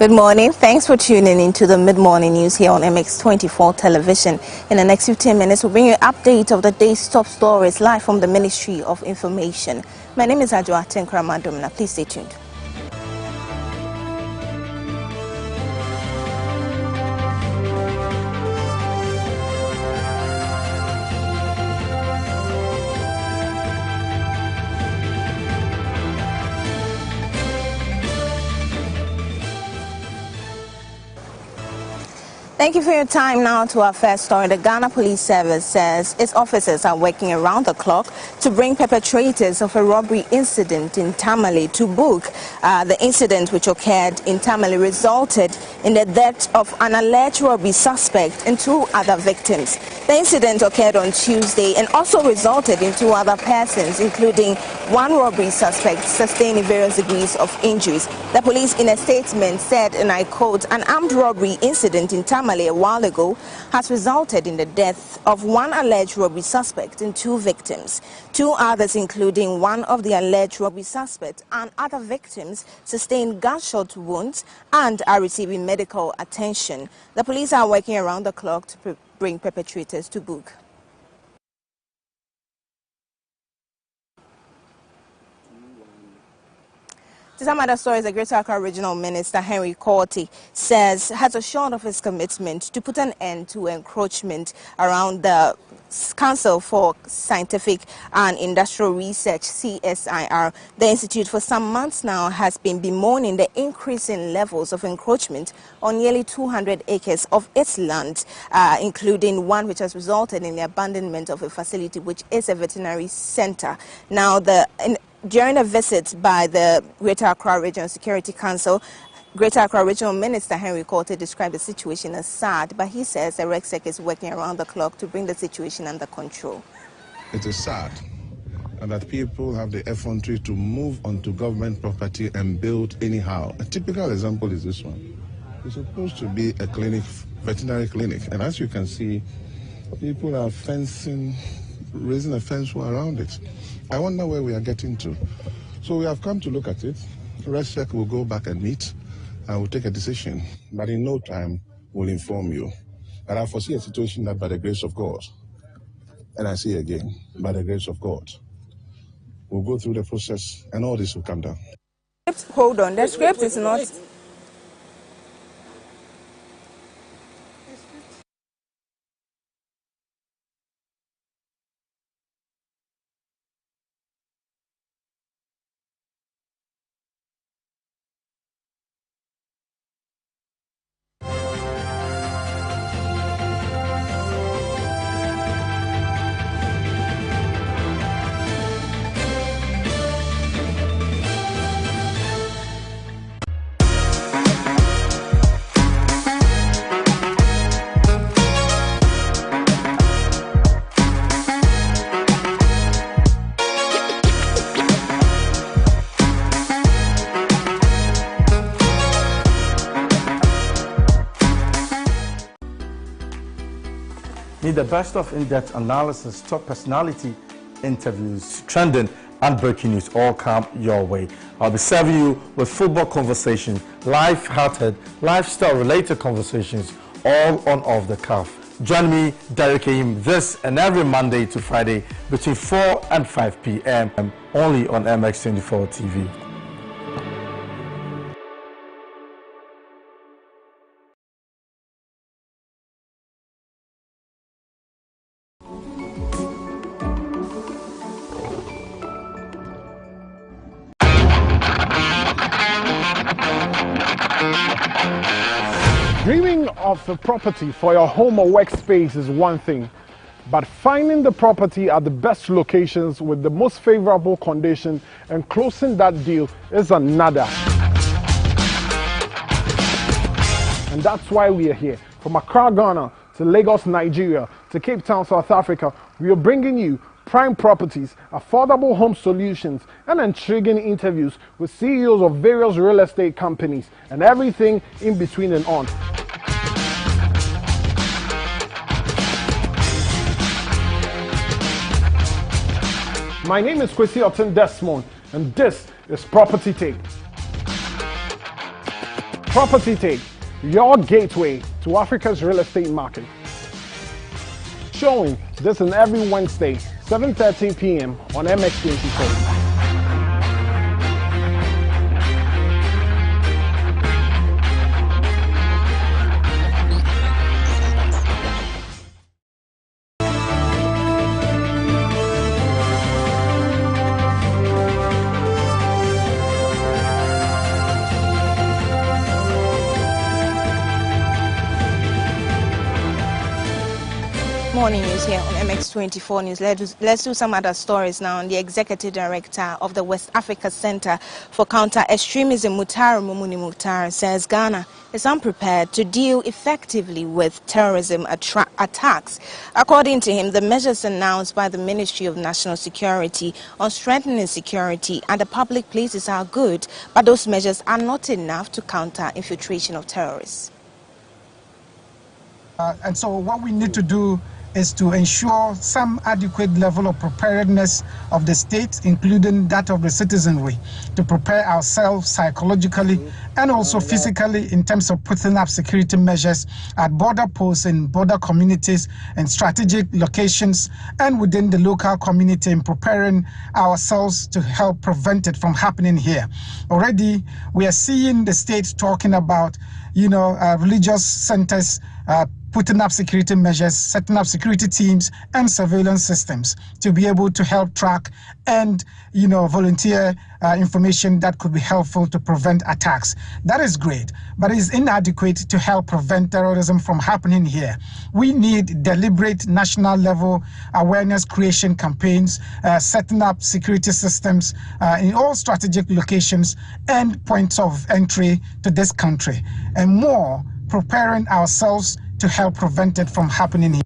Good morning. Thanks for tuning into the mid-morning news here on MX24 television. In the next 15 minutes, we'll bring you an update of the day's top stories live from the Ministry of Information. My name is Adwoa Tenkoramaa. Please stay tuned. Thank you for your time. Now to our first story. The Ghana Police Service says its officers are working around the clock to bring perpetrators of a robbery incident in Tamale to book. The incident, which occurred in Tamale, resulted in the death of an alleged robbery suspect and 2 other victims. The incident occurred on Tuesday and also resulted in 2 other persons, including 1 robbery suspect, sustaining various degrees of injuries. The police, in a statement, said, and I quote, "An armed robbery incident in Tamale a while ago has resulted in the death of 1 alleged robbery suspect and 2 victims. 2 others, including 1 of the alleged robbery suspects and other victims, sustained gunshot wounds and are receiving medical attention. The police are working around the clock to bring perpetrators to book." To some other stories, the Greater Accra Regional Minister Henry Korti has assured of his commitment to put an end to encroachment around the Council for Scientific and Industrial Research, CSIR. The institute for some months now has been bemoaning the increasing levels of encroachment on nearly 200 acres of its land, including one which has resulted in the abandonment of a facility which is a veterinary center. Now, during a visit by the Greater Accra Regional Security Council, Greater Accra Regional Minister Henry Korti described the situation as sad, but he says the RECSEC is working around the clock to bring the situation under control. It is sad and that people have the effrontery to move onto government property and build anyhow. A typical example is this one. It's supposed to be a clinic, veterinary clinic, and as you can see, people are raising a fence around it. I wonder where we are getting to. So we have come to look at it. RECSEC will go back and meet and we'll take a decision. But in no time, we'll inform you. But I foresee a situation that by the grace of God, and I say again, by the grace of God, we'll go through the process and all this will come down. Hold on, the script is not... Need the best of in-depth analysis, top personality interviews, trending and breaking news all come your way. I'll be serving you with football conversations, life-hearted, lifestyle-related conversations, all on Off the Cuff. Join me, Derek Aim, this and every Monday to Friday between 4 and 5 p.m. only on MX24 TV. Dreaming of a property for your home or workspace is one thing, but finding the property at the best locations with the most favorable condition and closing that deal is another. And that's why we are here. From Accra, Ghana, to Lagos, Nigeria, to Cape Town, South Africa, we are bringing you prime properties, affordable home solutions, and intriguing interviews with CEOs of various real estate companies and everything in between and on. My name is Kwesi Otten Desmond, and this is Property Tape. Property Take, your gateway to Africa's real estate market. Showing this and every Wednesday, 7:30 p.m. on MX24. Morning news here on MX24 News. Let's do some other stories now. The Executive Director of the West Africa Center for Counter-Extremism, Mumuni Mukhtar, says Ghana is unprepared to deal effectively with terrorism attacks. According to him, the measures announced by the Ministry of National Security on strengthening security at the public places are good, but those measures are not enough to counter infiltration of terrorists. And so what we need to do is to ensure some adequate level of preparedness of the state, including that of the citizenry, to prepare ourselves psychologically and also physically in terms of putting up security measures at border posts and border communities and strategic locations and within the local community, in preparing ourselves to help prevent it from happening here. Already, we are seeing the state talking about, religious centers, putting up security measures, setting up security teams and surveillance systems to be able to help track and, volunteer information that could be helpful to prevent attacks. That is great, but it is inadequate to help prevent terrorism from happening here. We need deliberate national level awareness creation campaigns, setting up security systems in all strategic locations and points of entry to this country, and more preparing ourselves to help prevent it from happening here.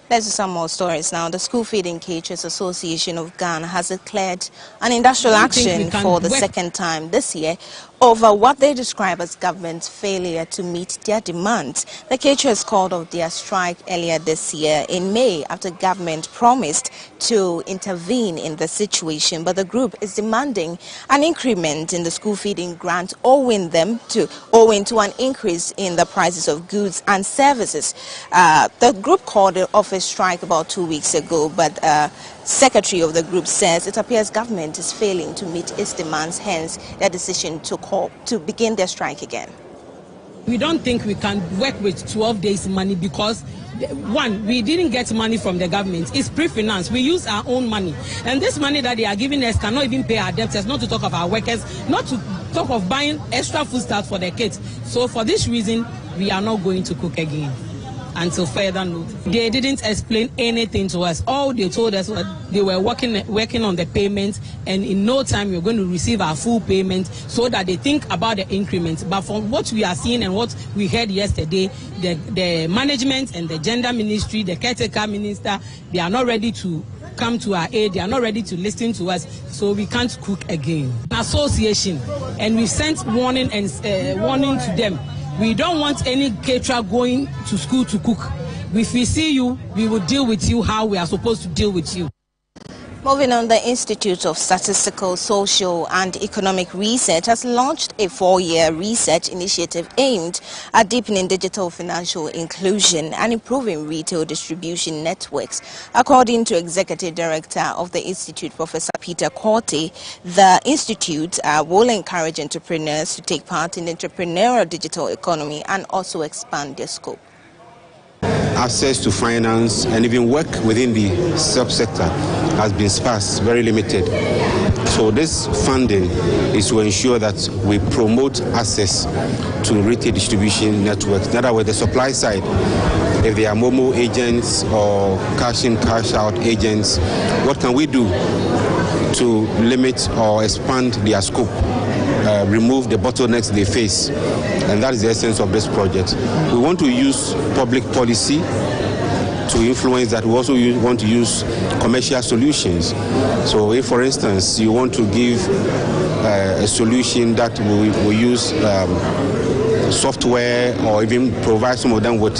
Let's do some more stories now. The School Feeding Caterers Association of Ghana has declared an industrial action for the second time this year over what they describe as government's failure to meet their demands. The caterers called off their strike earlier this year in May after government promised to intervene in the situation, but the group is demanding an increment in the school feeding grant owing to an increase in the prices of goods and services. The group called off a strike about 2 weeks ago, but secretary of the group says it appears government is failing to meet its demands, hence their decision to begin their strike again. We don't think we can work with 12 days money because, one, we didn't get money from the government. It's pre-finance. We use our own money. And this money that they are giving us cannot even pay our debtors, not to talk of our workers, not to talk of buying extra food stuff for the kids. So for this reason, we are not going to cook again until further notice. They didn't explain anything to us. All they told us was they were working on the payment, and in no time we are going to receive our full payment, so that they think about the increment. But from what we are seeing and what we heard yesterday, the management and the gender ministry, the caretaker minister, they are not ready to come to our aid. They are not ready to listen to us, so we can't cook again. An association, and we sent warning to them. We don't want any caterer going to school to cook. If we see you, we will deal with you how we are supposed to deal with you. Moving on, the Institute of Statistical, Social and Economic Research has launched a 4-year research initiative aimed at deepening digital financial inclusion and improving retail distribution networks. According to Executive Director of the Institute, Professor Peter Korte, the Institute will encourage entrepreneurs to take part in the entrepreneurial digital economy and also expand their scope. Access to finance and even work within the subsector has been sparse, very limited. So this funding is to ensure that we promote access to retail distribution networks. In other words, the supply side, if they are Momo agents or cash in, cash out agents, what can we do to limit or expand their scope, remove the bottlenecks they face? And that is the essence of this project. We want to use public policy to influence that. We also want to use commercial solutions. So if, for instance, you want to give a solution that will use software or even provide some of them with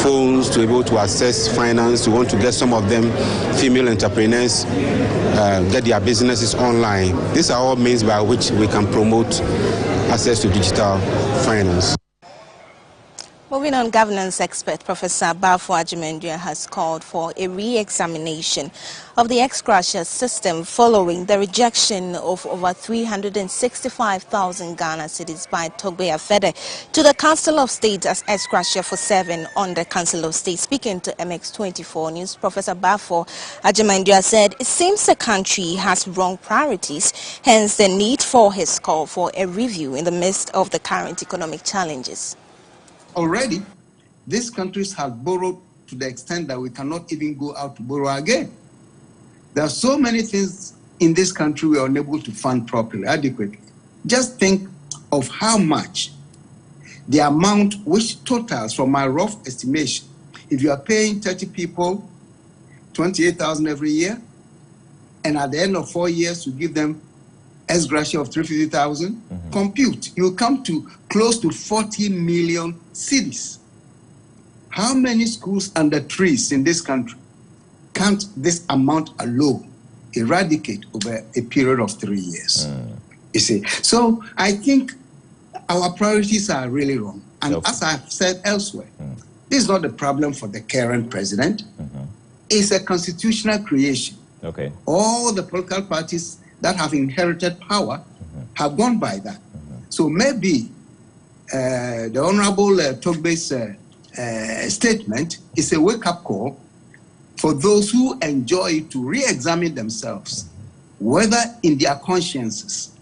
phones to be able to access finance. We want to get some of them female entrepreneurs, get their businesses online. These are all means by which we can promote access to digital finance. Moving on, governance expert Professor Adwoa Tenkoramaa has called for a re-examination of the ex-gratia system following the rejection of over 365,000 Ghana cedis by Togbe Afede to the Council of State as ex-gratia for serving on the Council of State. Speaking to MX24 News, Professor Adwoa Tenkoramaa said it seems the country has wrong priorities, hence the need for his call for a review in the midst of the current economic challenges. Already, these countries have borrowed to the extent that we cannot even go out to borrow again. There are so many things in this country we are unable to fund properly, adequately. Just think of how much the amount which totals, from my rough estimation, if you are paying 30 people 28,000 every year, and at the end of 4 years you give them ex gratia of 350,000, compute, you come to close to 40 million cedis. How many schools under trees in this country can't this amount alone eradicate over a period of 3 years? You see, so I think our priorities are really wrong. And as I've said elsewhere, this is not a problem for the current president. It's a constitutional creation. All the political parties that have inherited power have gone by that. So maybe the Honorable Togbe's statement is a wake-up call for those who enjoy to re-examine themselves, whether in their consciences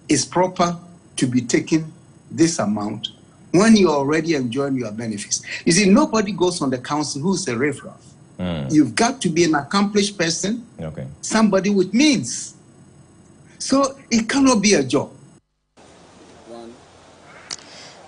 it's proper to be taking this amount when you're already enjoying your benefits. You see, nobody goes on the council who's a riffraff. You've got to be an accomplished person, somebody with means. So it cannot be a job.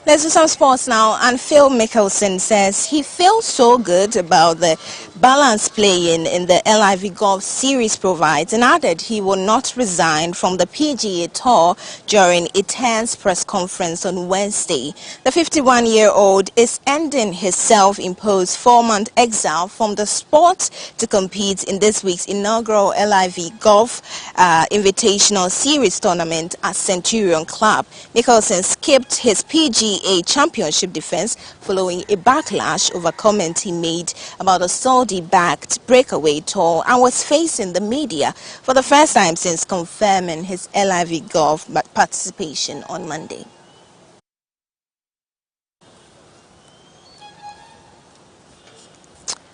Let's do some sports now. And Phil Mickelson says he feels so good about the balance playing in the LIV Golf Series provides, and added he will not resign from the PGA Tour during a tense press conference on Wednesday. The 51-year-old is ending his self-imposed 4-month exile from the sport to compete in this week's inaugural LIV Golf Invitational Series tournament at Centurion Club. Mickelson skipped his PGA Championship defense following a backlash over comments he made about a Saudi-backed breakaway tour, and was facing the media for the first time since confirming his LIV Golf participation on Monday.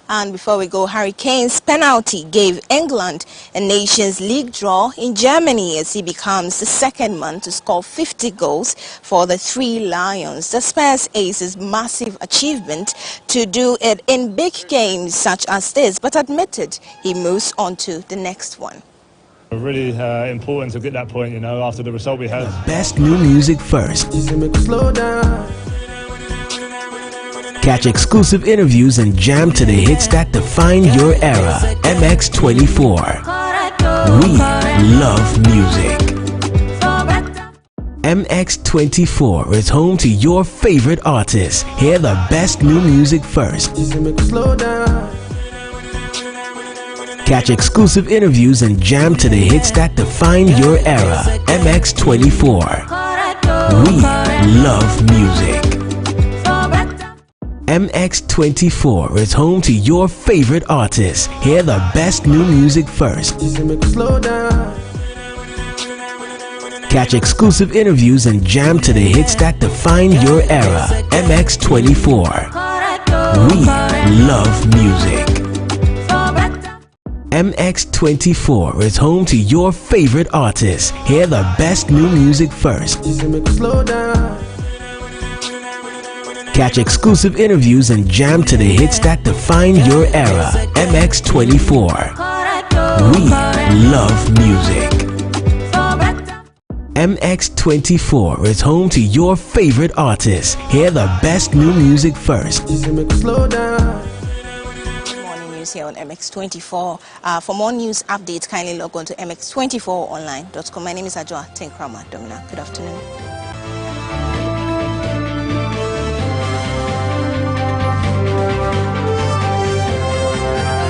And before we go, Hurricanes penalty gave England a Nations League draw in Germany as he becomes the second man to score 50 goals for the Three Lions. The Spurs ace's massive achievement to do it in big games such as this, but admitted he moves on to the next one. Really important to get that point, you know, after the result we had. Best new music first. Catch exclusive interviews and jam to the hits that define your era. MX24. We love music. MX24 is home to your favorite artists. Hear the best new music first. Catch exclusive interviews and jam to the hits that define your era. MX24. We love music. MX24 is home to your favorite artists. Hear the best new music first. Catch exclusive interviews and jam to the hits that define your era. MX24. We love music. MX24 is home to your favorite artists. Hear the best new music first. Catch exclusive interviews and jam to the hits that define your era. MX24. We love music. MX24 is home to your favorite artists. Hear the best new music first. news here on MX24. For more news updates, kindly log on to mx24online.com. My name is Adwoa Tenkoramaa. Domina, good afternoon.